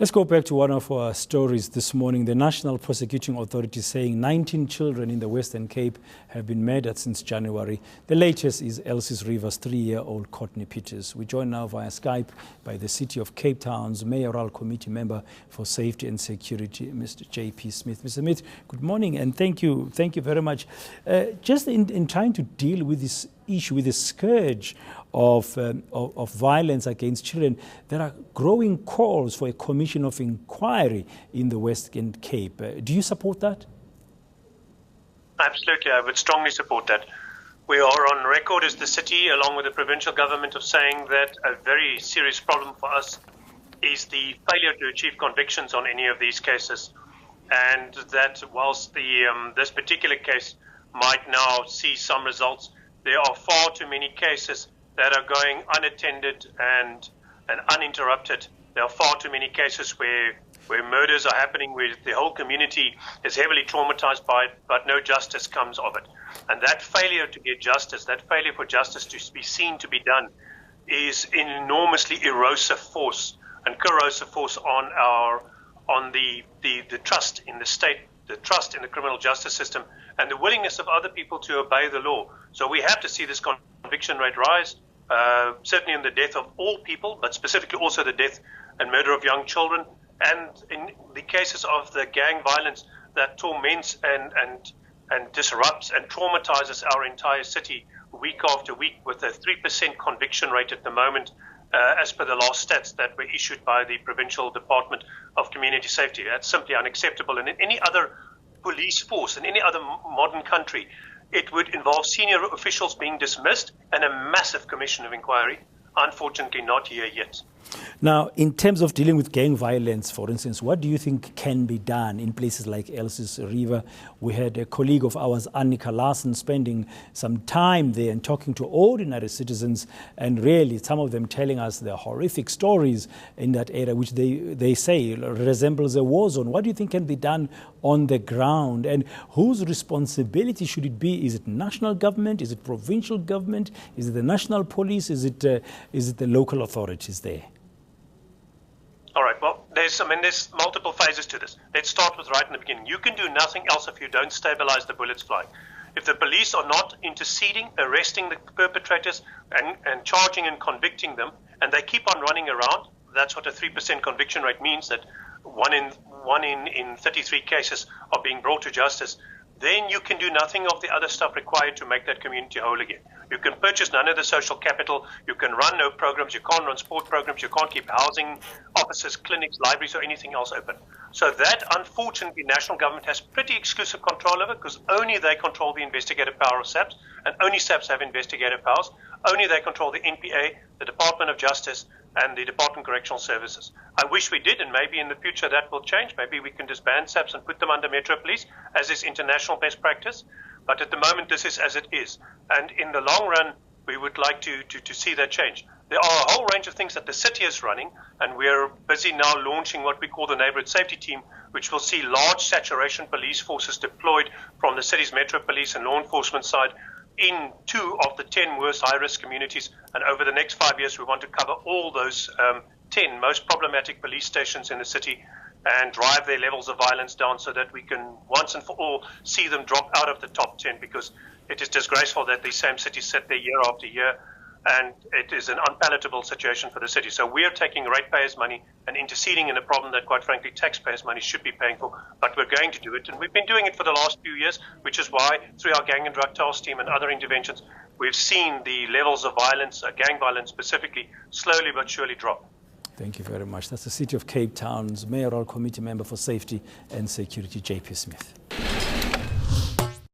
Let's go back to one of our stories this morning. The National Prosecuting Authority saying 19 children in the Western Cape have been murdered since January. The latest is Elsie's River's 3-year-old Courtney Pieters. We join now via Skype by the City of Cape Town's Mayoral Committee Member for Safety and Security, Mr. J.P. Smith. Mr. Smith, good morning and thank you very much. Just in trying to deal with this issue, with the scourge of violence against children, there are growing calls for a commission of inquiry in the Western Cape. Do you support that? Absolutely, I would strongly support that. We are on record as the city, along with the provincial government, of saying that a very serious problem for us is the failure to achieve convictions on any of these cases. And that whilst this particular case might now see some results, there are far too many cases that are going unattended and uninterrupted. There are far too many cases where murders are happening, where the whole community is heavily traumatized by it, but no justice comes of it. And that failure to get justice, that failure for justice to be seen to be done, is an enormously erosive force and corrosive force on the trust in the state, the trust in the criminal justice system, and the willingness of other people to obey the law. So we have to see this conviction rate rise, certainly in the death of all people, but specifically also the death and murder of young children, and in the cases of the gang violence that torments and disrupts and traumatizes our entire city week after week, with a 3% conviction rate at the moment, as per the last stats that were issued by the Provincial Department of Community Safety. That's simply unacceptable. And in any other police force, in any other modern country, it would involve senior officials being dismissed and a massive commission of inquiry. Unfortunately, not here yet. Now, in terms of dealing with gang violence, for instance, what do you think can be done in places like Elsie's River? We had a colleague of ours, Annika Larsen, spending some time there and talking to ordinary citizens, and really some of them telling us the horrific stories in that area, which they say resembles a war zone. What do you think can be done on the ground, and whose responsibility should it be? Is it national government? Is it provincial government? Is it the national police? Is it the local authorities there? All right, well, there's multiple phases to this. Let's start with right in the beginning. You can do nothing else if you don't stabilize the bullets flying. If the police are not interceding, arresting the perpetrators and charging and convicting them, and they keep on running around, that's what a 3% conviction rate means, that one in 33 cases are being brought to justice, then you can do nothing of the other stuff required to make that community whole again. You can purchase none of the social capital, you can run no programs, you can't run sport programs, you can't keep housing offices, clinics, libraries or anything else open. So that, unfortunately, national government has pretty exclusive control over, because only they control the investigative power of SAPS, and only SAPS have investigative powers. Only they control the NPA, the Department of Justice, and the Department of Correctional Services. I wish we did, and maybe in the future that will change. Maybe we can disband SAPS and put them under Metro Police, as is international best practice. But at the moment, this is as it is. And in the long run, we would like to see that change. There are a whole range of things that the city is running, and we're busy now launching what we call the Neighbourhood Safety Team, which will see large saturation police forces deployed from the city's Metro Police and law enforcement side in 2 of the 10 worst high-risk communities. And over the next 5 years, we want to cover all those 10 most problematic police stations in the city and drive their levels of violence down, so that we can once and for all see them drop out of the top 10, because it is disgraceful that these same cities sit there year after year, and it is an unpalatable situation for the city. So we are taking ratepayers' money and interceding in a problem that, quite frankly, taxpayers' money should be paying for, but we're going to do it, and we've been doing it for the last few years, which is why, through our gang and drug task team and other interventions, we've seen the levels of violence, gang violence specifically, slowly but surely drop. Thank you very much. That's the City of Cape Town's Mayoral Committee Member for Safety and Security, J.P. Smith.